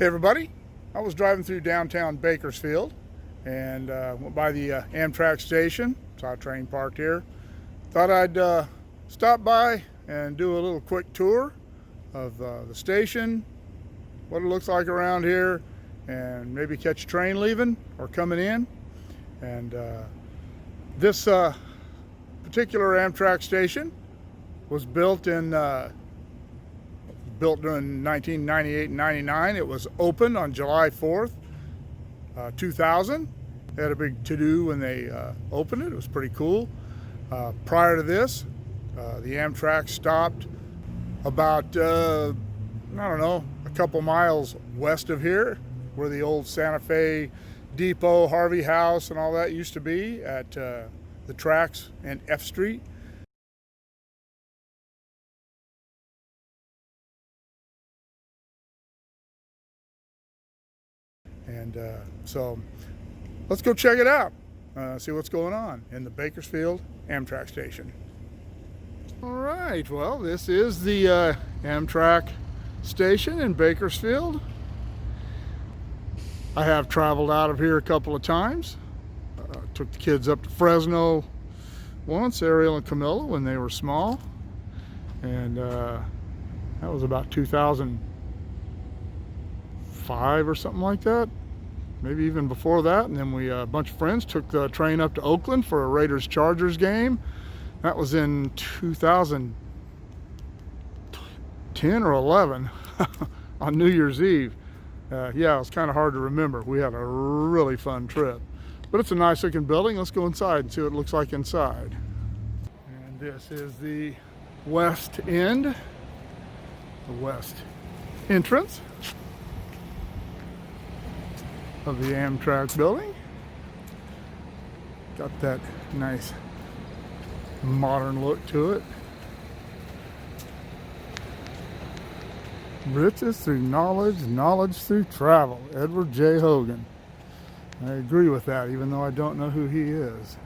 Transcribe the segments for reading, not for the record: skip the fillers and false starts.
Hey everybody, I was driving through downtown Bakersfield and went by the Amtrak station, saw a train parked here. Thought I'd stop by and do a little quick tour of the station, what it looks like around here, and maybe catch a train leaving or coming in. And this particular Amtrak station was built during 1998 and 99. It was opened on July 4th, 2000. They had a big to-do when they opened it. It was pretty cool. Prior to this, the Amtrak stopped about, I don't know, a couple miles west of here, where the old Santa Fe Depot, Harvey House, and all that used to be at the tracks and F Street. And so let's go check it out, see what's going on in the Bakersfield Amtrak station. All right, well, this is the Amtrak station in Bakersfield. I have traveled out of here a couple of times. Took the kids up to Fresno once, Ariel and Camilla, when they were small. And that was about 2005 or something like that. Maybe even before that. And then we, a bunch of friends, took the train up to Oakland for a Raiders-Chargers game. That was in 2010 or 11 on New Year's Eve. Yeah, it was kind of hard to remember. We had a really fun trip. But it's a nice looking building. Let's go inside and see what it looks like inside. And this is the west end, the west entrance of the Amtrak building. Got that nice modern look to it. Riches through knowledge, knowledge through travel. Edward J. Hogan. I agree with that, even though I don't know who he is.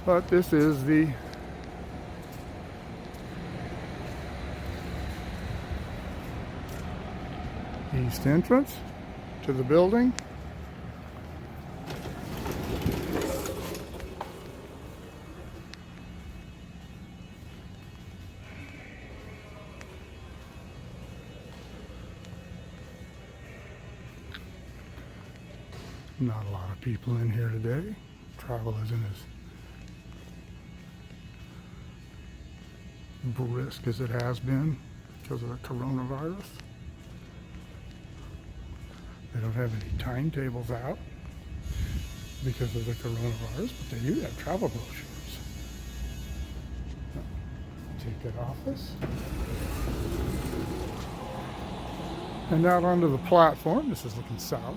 But this is the east entrance to the building. Not a lot of people in here today. Travel isn't as brisk as it has been because of the coronavirus. They don't have any timetables out because of the coronavirus, but they do have travel brochures. Ticket office. And out onto the platform. This is looking south.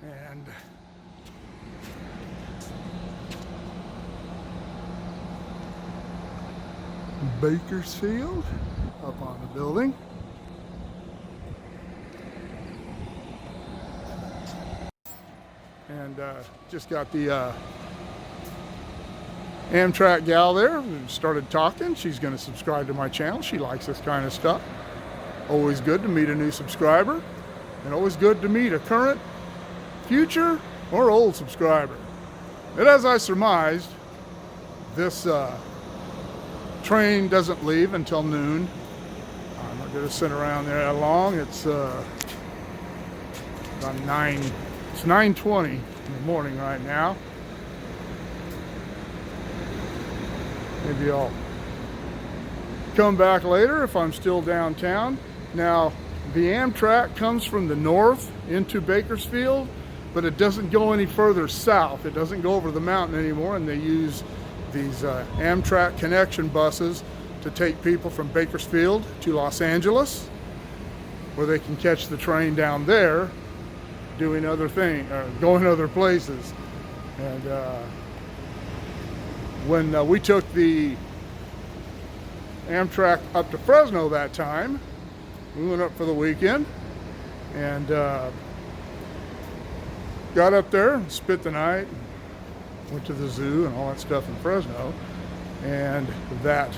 And Bakersfield up on the building. And just got the Amtrak gal there who started talking. She's going to subscribe to my channel. She likes this kind of stuff. Always good to meet a new subscriber, and always good to meet a current, future, or old subscriber. And as I surmised, this train doesn't leave until noon. I'm not going to sit around there that long. It's about 9:20 in the morning right now. Maybe I'll come back later if I'm still downtown. Now, the Amtrak comes from the north into Bakersfield, but it doesn't go any further south. It doesn't go over the mountain anymore, and they use these Amtrak connection buses to take people from Bakersfield to Los Angeles, where they can catch the train down there doing other things, going other places. And when we took the Amtrak up to Fresno that time, we went up for the weekend and got up there and spent the night, went to the zoo and all that stuff in Fresno. And that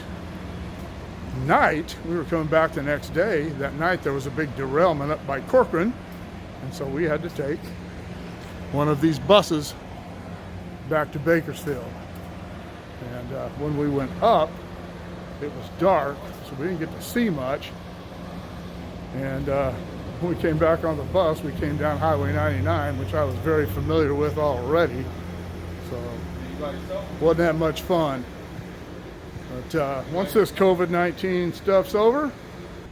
night, we were coming back the next day. That night there was a big derailment up by Corcoran, and so we had to take one of these buses back to Bakersfield. And when we went up, it was dark, so we didn't get to see much. And when we came back on the bus, we came down Highway 99, which I was very familiar with already, so wasn't that much fun. But once this COVID-19 stuff's over,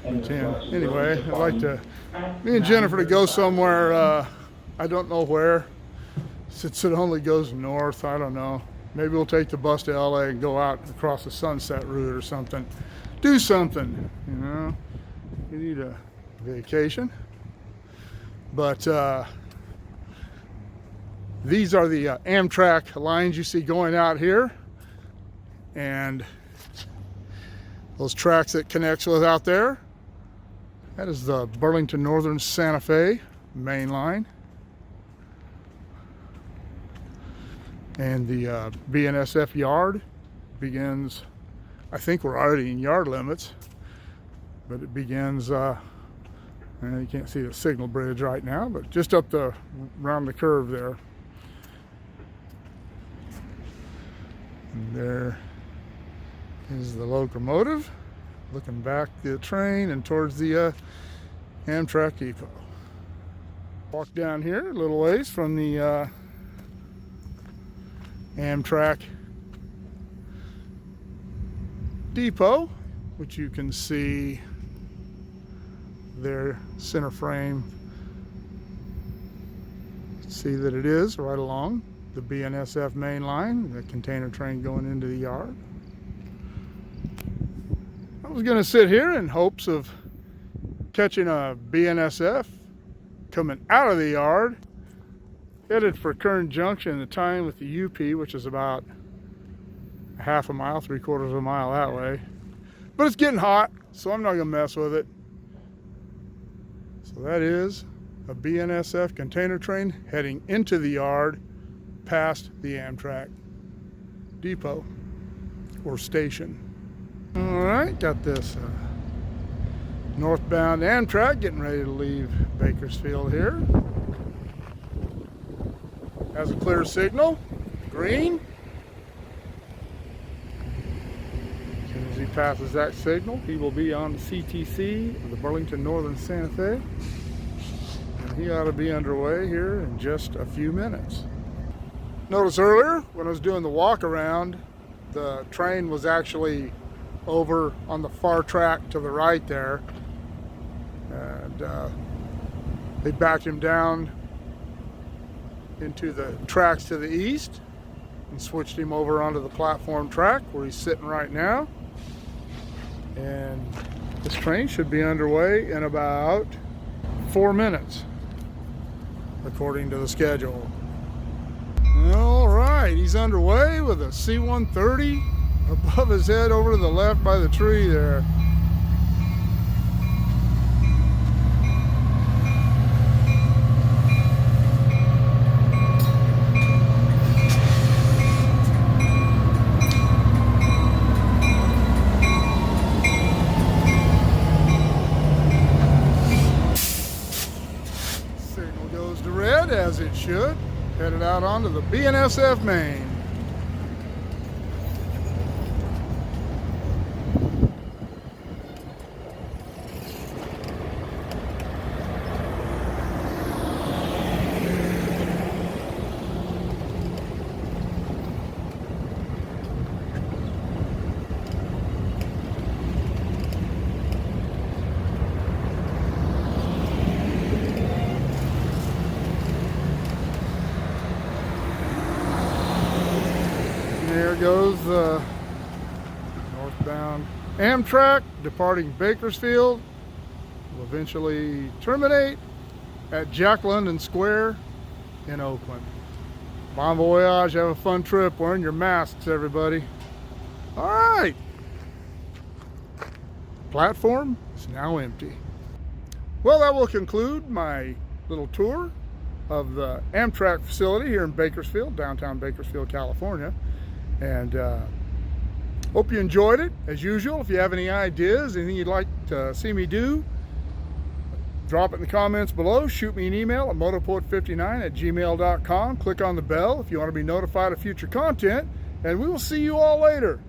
anyway, I'd like me and Jennifer to go somewhere, I don't know where, since it only goes north, I don't know. Maybe we'll take the bus to LA and go out across the Sunset Route or something. Do something, you know. You need a vacation. But these are the Amtrak lines you see going out here. And those tracks that connects with out there. That is the Burlington Northern Santa Fe main line. And the BNSF yard begins, I think we're already in yard limits, but it begins, and you can't see the signal bridge right now, but just up around the curve there. And there is the locomotive looking back the train and towards the Amtrak depot. Walk down here a little ways from the Amtrak depot, which you can see their center frame. See that it is right along the BNSF main line, the container train going into the yard. I was going to sit here in hopes of catching a BNSF coming out of the yard, headed for Kern Junction, the time with the UP, which is about a half a mile, 3/4 of a mile that way. But it's getting hot, so I'm not going to mess with it. So that is a BNSF container train heading into the yard past the Amtrak depot or station. All right, got this northbound Amtrak getting ready to leave Bakersfield here. Has a clear signal, green. As soon as he passes that signal, he will be on the CTC, the Burlington Northern Santa Fe. And he ought to be underway here in just a few minutes. Notice earlier, when I was doing the walk around, the train was actually over on the far track to the right there. And they backed him down into the tracks to the east and switched him over onto the platform track where he's sitting right now. And this train should be underway in about 4 minutes, according to the schedule. All right, he's underway with a C-130 above his head over to the left by the tree there. Signal goes to red, as it should. Headed out onto the BNSF main. There goes the northbound Amtrak departing Bakersfield. Will eventually terminate at Jack London Square in Oakland. Bon voyage, have a fun trip, wearing your masks, everybody. All right. Platform is now empty. Well, that will conclude my little tour of the Amtrak facility here in Bakersfield, downtown Bakersfield, California. And hope you enjoyed it. As usual, if you have any ideas, anything you'd like to see me do, drop it in the comments below. Shoot me an email at motorpoet59@gmail.com. Click on the bell if you want to be notified of future content, and we will see you all later.